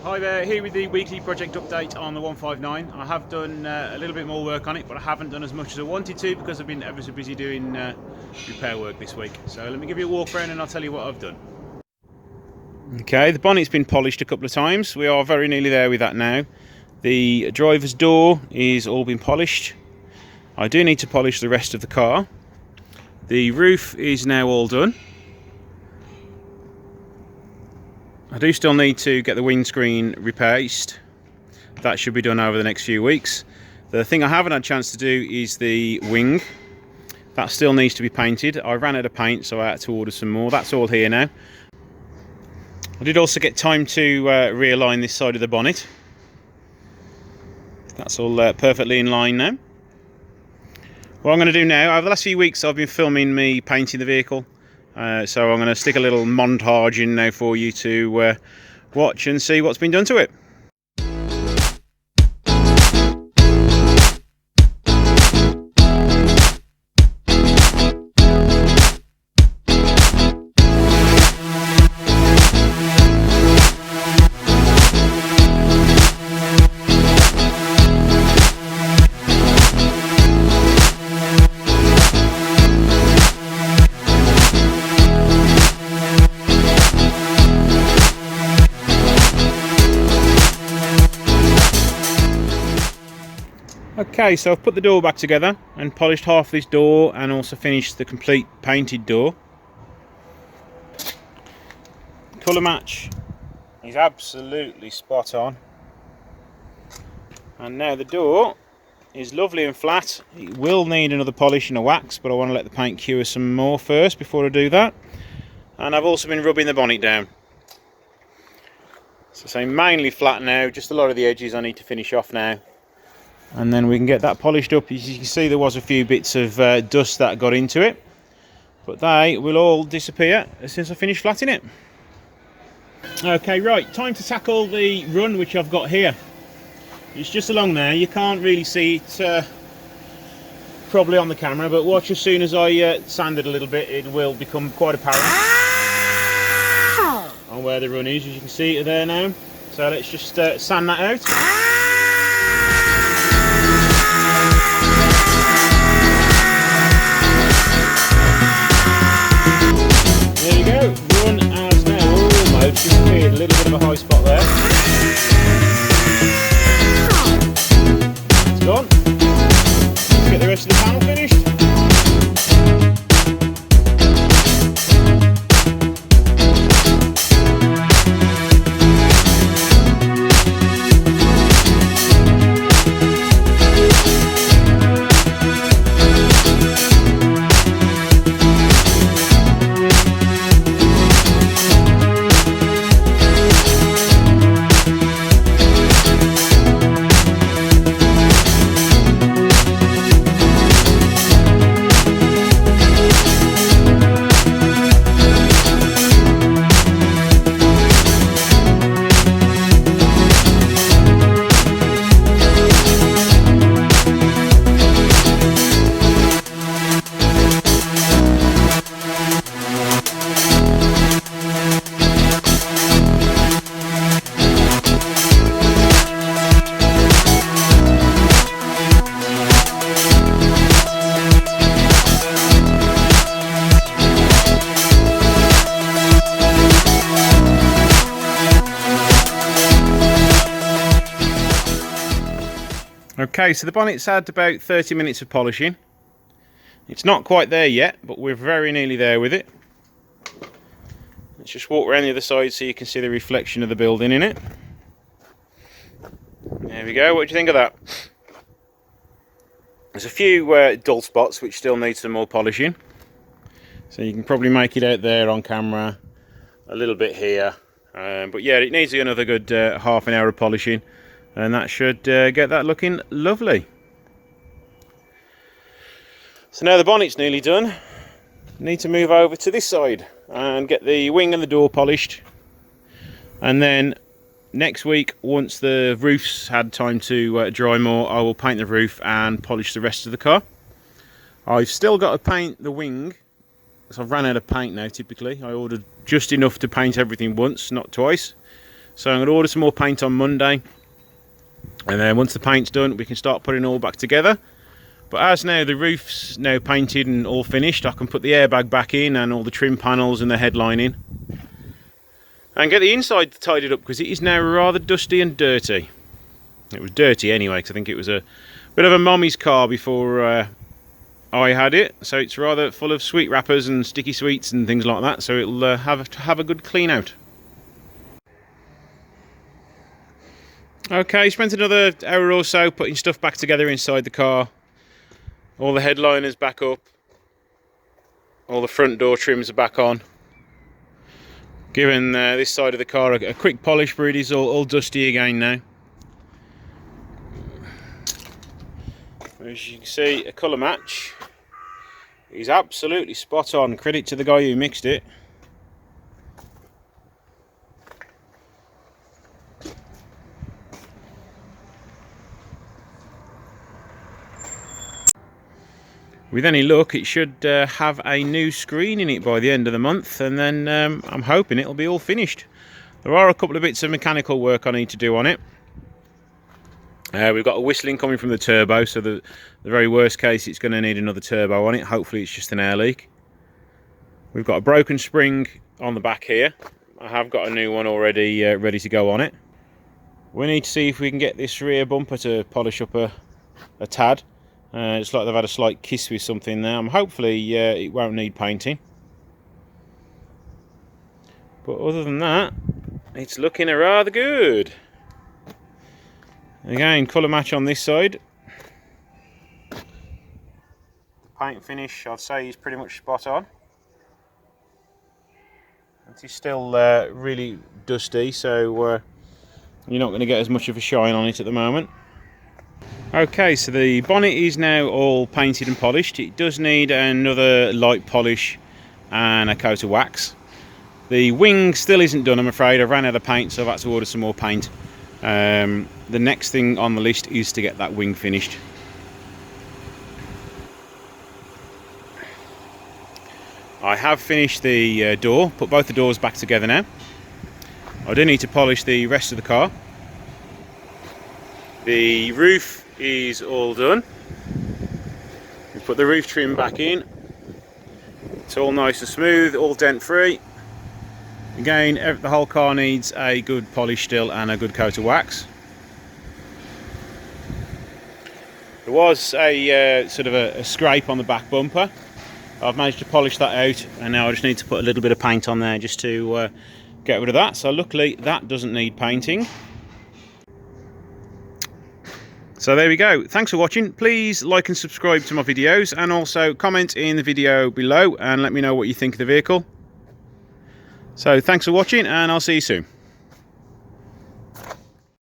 Hi there, here with the weekly project update on the 159. I have done a little bit more work on it, but I haven't done as much as I wanted to because I've been ever so busy doing repair work this week. So let me give you a walk around and I'll tell you what I've done. Okay, the bonnet's been polished a couple of times. We are very nearly there with that now. The driver's door is all been polished. I do need to polish the rest of the car. The roof is now all done. I do still need to get the windscreen replaced. That should be done over the next few weeks. The thing I haven't had a chance to do is the wing. That still needs to be painted. I ran out of paint, so I had to order some more. That's all here now. I did also get time to realign this side of the bonnet. That's all perfectly in line now. What I'm going to do now, over the last few weeks I've been filming me painting the vehicle. So I'm going to stick a little montage in now for you to watch and see what's been done to it. Okay, so I've put the door back together and polished half this door and also finished the complete painted door. Colour match is absolutely spot on. And now the door is lovely and flat. It will need another polish and a wax, but I want to let the paint cure some more first before I do that. And I've also been rubbing the bonnet down. So mainly flat now, just a lot of the edges I need to finish off now. And then we can get that polished up. As you can see, there was a few bits of dust that got into it, but they will all disappear as soon as I finish flatting it. Okay, right, time to tackle the run which I've got here. It's just along there. You can't really see it probably on the camera, but watch as soon as I sand it a little bit, it will become quite apparent on where the run is. As you can see it there now. So let's just sand that out. There you go, run as now almost disappeared, a little bit of a high spot there. It's gone. Let's get the rest of the panel finished. Okay, so the bonnet's had about 30 minutes of polishing. It's not quite there yet, but we're very nearly there with it. Let's just walk around the other side so you can see the reflection of the building in it. There we go, what do you think of that? There's a few dull spots which still need some more polishing. So you can probably make it out there on camera, a little bit here. But yeah, it needs another good half an hour of polishing. And that should get that looking lovely. So now the bonnet's nearly done. Need to move over to this side and get the wing and the door polished. And then next week, once the roof's had time to dry more, I will paint the roof and polish the rest of the car. I've still got to paint the wing, so I've ran out of paint now typically. I ordered just enough to paint everything once, not twice. So I'm going to order some more paint on Monday, and then once the paint's done we can start putting it all back together. But as now the roof's now painted and all finished, I can put the airbag back in and all the trim panels and the headline in, and get the inside tidied up, because it is now rather dusty and dirty. It was dirty anyway, because I think it was a bit of a mommy's car before I had it, so it's rather full of sweet wrappers and sticky sweets and things like that, so it'll have a good clean out. Okay, spent another hour or so putting stuff back together inside the car. All the headliners back up, all the front door trims are back on. Giving this side of the car a quick polish, but it is all dusty again now. As you can see, a colour match is absolutely spot on. Credit to the guy who mixed it. With any luck, it should have a new screen in it by the end of the month, and then I'm hoping it'll be all finished. There are a couple of bits of mechanical work I need to do on it. We've got a whistling coming from the turbo, so the very worst case it's going to need another turbo on it. Hopefully it's just an air leak. We've got a broken spring on the back here. I have got a new one already ready to go on it. We need to see if we can get this rear bumper to polish up a tad. It's like they've had a slight kiss with something there. Hopefully it won't need painting. But other than that, it's looking rather good. Again, colour match on this side. The paint finish, I'd say, is pretty much spot on. It is still really dusty, so you're not going to get as much of a shine on it at the moment. Okay, so the bonnet is now all painted and polished. It does need another light polish and a coat of wax. The wing still isn't done, I'm afraid. I ran out of paint, so I've had to order some more paint. The next thing on the list is to get that wing finished. I have finished the door, put both the doors back together now. I do need to polish the rest of the car. The roof is all done. We put the roof trim back in. It's all nice and smooth, all dent free. Again, the whole car needs a good polish still and a good coat of wax. There was a sort of a scrape on the back bumper. I've managed to polish that out, and now I just need to put a little bit of paint on there just to get rid of that. So luckily that doesn't need painting. So there we go. Thanks for watching. Please like and subscribe to my videos, and also comment in the video below and let me know what you think of the vehicle. So thanks for watching, and I'll see you soon.